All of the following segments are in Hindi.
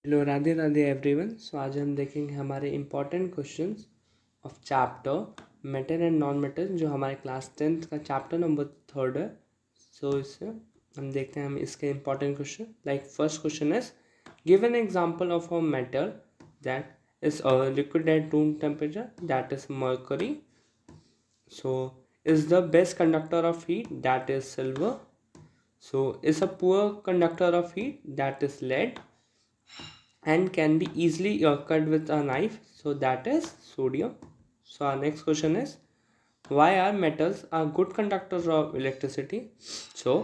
Hello, Radhe Radhe everyone. So आज हम देखेंगे हमारे important questions of chapter metal and non metal, जो हमारे क्लास 10th का चैप्टर नंबर 3 है। सो इससे हम देखते हैं हम इसके important question. Like first question is give an example of a metal that is liquid at room temperature, that is mercury. So is the best conductor of heat, that is silver. So is a poor conductor of heat, that is lead, and can be easily cut with a knife, so that is sodium. So our next question is why are metals a good conductor of electricity? So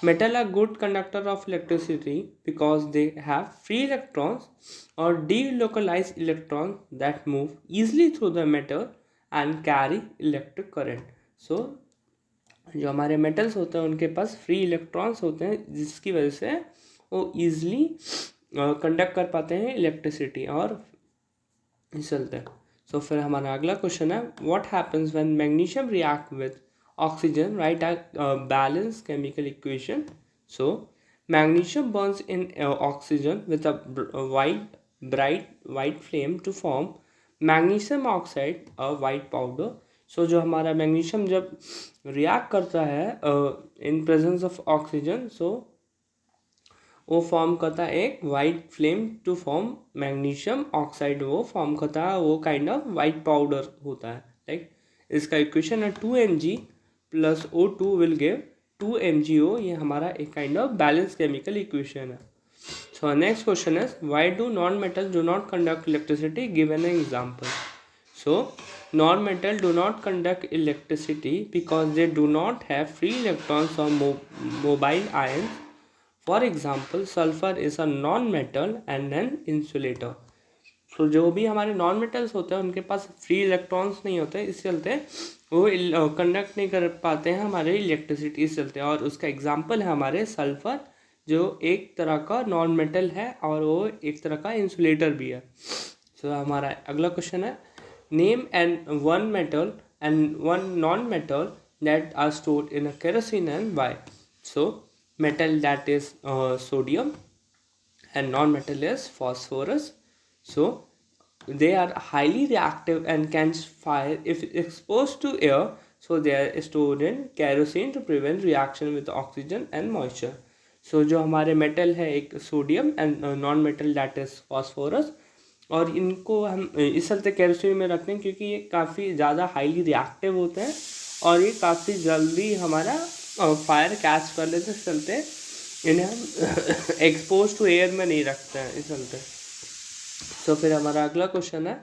metal are good conductor of electricity because they have free electrons or delocalized electrons that move easily through the metal and carry electric current. So जो हमारे मेटल्स होते हैं उनके पास फ्री इलेक्ट्रॉन्स होते हैं, जिसकी वजह से वो ईजिली कंडक्ट कर पाते हैं इलेक्ट्रिसिटी और चलते हैं। सो फिर हमारा अगला क्वेश्चन है what happens when magnesium react with oxygen, write a balance chemical equation. So magnesium burns in oxygen with a bright white flame to form magnesium oxide, a white powder. So जो हमारा मैग्नीशियम जब रिएक्ट करता है in presence of oxygen, so वो फॉर्म करता है एक white flame to form magnesium oxide, वो फॉर्म करता है, वो काइंड ऑफ वाइट पाउडर होता है। लाइक इसका इक्वेशन है 2Mg plus O2 will give 2MgO। ये हमारा एक kind of balance chemical equation है। So next question is why do non metal do not conduct electricity, give an example. So non-metal do not conduct electricity because they do not have free electrons or mobile ions. For example, sulfur is a non-metal and an insulator. So जो भी हमारे नॉन मेटल्स होते हैं उनके पास फ्री इलेक्ट्रॉन्स नहीं होते, इस चलते वो कंडक्ट नहीं कर पाते हैं हमारे इलेक्ट्रिसिटी, इस चलते। और उसका एग्जांपल है हमारे सल्फर, जो एक तरह का नॉन मेटल है और वो एक तरह का इंसुलेटर भी है। सो हमारा अगला क्वेश्चन है name and one metal and one non metal that are stored in a kerosene and why. So metal that is sodium and non-metal is phosphorus. So they are highly reactive and can fire if exposed to air. So they are stored in kerosene to prevent reaction with oxygen and moisture. So जो हमारे मेटल है एक sodium and non metal that is phosphorus, और इनको हम इस चलते केरोसिन में रखते हैं क्योंकि ये काफ़ी ज़्यादा हाईली रिएक्टिव होते हैं और ये काफ़ी जल्दी हमारा फायर कैच कर लेते हैं, इस चलते इन्हें हम एक्सपोज टू एयर में नहीं रखते हैं, इस चलते। सो फिर हमारा अगला क्वेश्चन है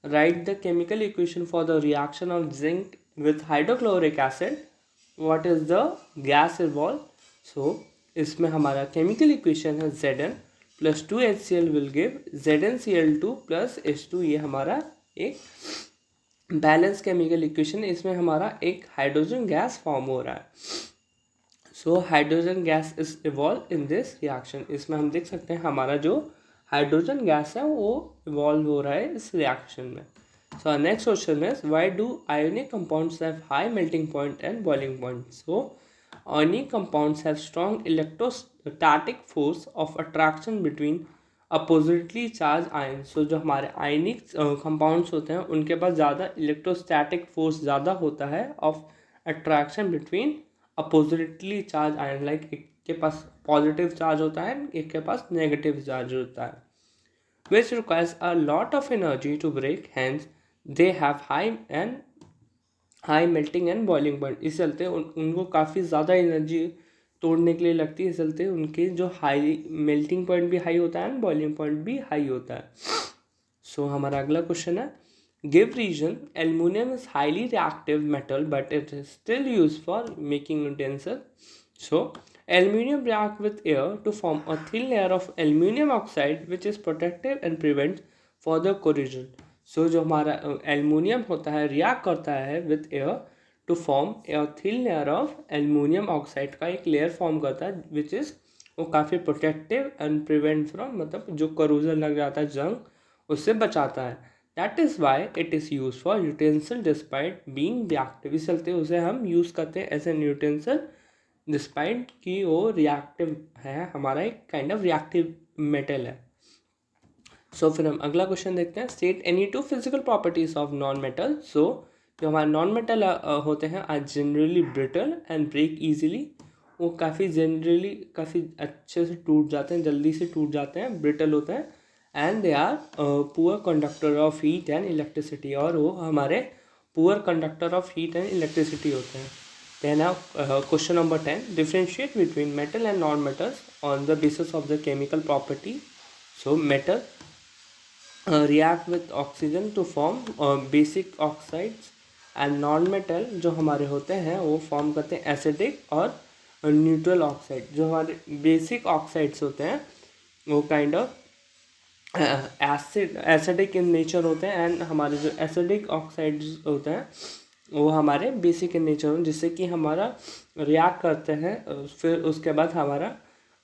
write the chemical equation for the reaction of zinc with hydrochloric acid, what is the gas evolve. So इसमें हमारा केमिकल इक्वेशन है Zn plus 2HCl will give ZnCl2 plus H2। ये हमारा एक बैलेंस केमिकल इक्वेशन, इसमें हमारा एक हाइड्रोजन गैस फॉर्म हो रहा है। So hydrogen gas is evolve in this reaction. इसमें हम देख सकते हैं हमारा जो हाइड्रोजन गैस है वो इवॉल्व हो रहा है इस रिएक्शन में। सो next question is why do ionic compounds have high melting point and boiling point. So ionic compounds have strong electrostatic force of attraction between oppositely charged ions. So जो हमारे आयनिक कंपाउंड्स होते हैं उनके पास ज़्यादा इलेक्ट्रोस्टैटिक फोर्स ज़्यादा होता है of attraction between oppositely charge ion. Like एक के पास पॉजिटिव चार्ज होता है, एक के पास नेगेटिव चार्ज होता है, which requires a lot of energy to break, hence they have high melting and boiling point. इस चलते उनको काफ़ी ज़्यादा एनर्जी तोड़ने के लिए लगती है, इस चलते उनके जो हाई मेल्टिंग पॉइंट भी हाई होता है एंड बॉइलिंग पॉइंट भी हाई होता है। सो हमारा अगला क्वेश्चन है give reason aluminium is highly reactive metal but it is still use for making utensil. So aluminium react with air to form a thin layer of aluminum oxide which is protective and prevents further corrosion. So जो हमारा एल्यूमिनियम होता है रिएक्ट करता है with air to form a thin layer of aluminium oxide का एक लेयर फॉर्म करता है विच इज़ वो काफ़ी प्रोटेक्टिव एंड प्रिवेंट फ्रॉम, मतलब जो करोजन लग जाता है जंग, उससे बचाता है। That is why it is use for utensil despite being reactive. इस चलते उसे हम यूज़ करते हैं एज एन यूटेंसिल डिस्पाइट कि वो रिएक्टिव है, हमारा एक काइंड ऑफ रिएक्टिव मेटल है। सो फिर हम अगला क्वेश्चन देखते हैं, state any two physical properties of non metal. So जो हमारे नॉन मेटल होते हैं are generally brittle and break easily, वो काफ़ी अच्छे से टूट जाते हैं, जल्दी से टूट जाते हैं, ब्रिटल होते हैं, and they are poor conductor of heat and electricity, और वो हमारे poor conductor of heat and electricity होते हैं। Then question number 10, differentiate between metal and non metals on the basis of the chemical property. So metal react with oxygen to form basic oxides, and non metal जो हमारे होते हैं वो फॉर्म करते हैं एसिडिक और न्यूट्रल ऑक्साइड। जो हमारे बेसिक ऑक्साइड्स होते हैं वो kind of acidic in nature होते हैं, एंड हमारे जो एसिडिक ऑक्साइड्स होते हैं वो हमारे बेसिक इन नेचर होते हैं, जिससे कि हमारा रिएक्ट करते हैं, फिर उसके बाद हमारा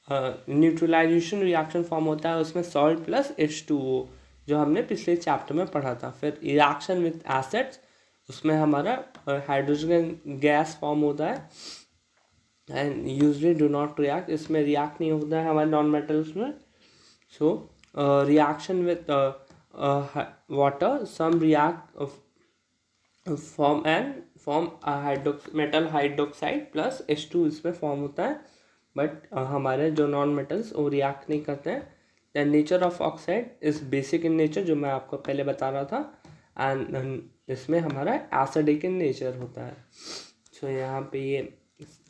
न्यूट्रलाइजेशन रिएक्शन फॉर्म होता है, उसमें सॉल्ट प्लस H2O जो हमने पिछले चैप्टर में पढ़ा था। फिर रिएक्शन विद एसिड्स, उसमें हमारा हाइड्रोजन गैस फॉर्म होता है, and usually do not react, इसमें रिएक्ट नहीं होता है हमारे नॉन मेटल्स में। So reaction with water, some react form metal hydroxide plus H2 इसमें फॉर्म होता है, बट हमारे जो नॉन मेटल्स वो रिएक्ट नहीं करते हैं। The nature of oxide is basic in nature, जो मैं आपको पहले बता रहा था, एंड इसमें हमारा एसिडिक इन नेचर होता है। सो यहाँ पे ये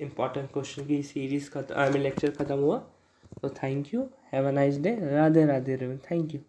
इम्पॉर्टेंट क्वेश्चन की सीरीज खत्म, लेक्चर ख़त्म हुआ। तो thank you, have a nice day, Radhe Radhe, thank you.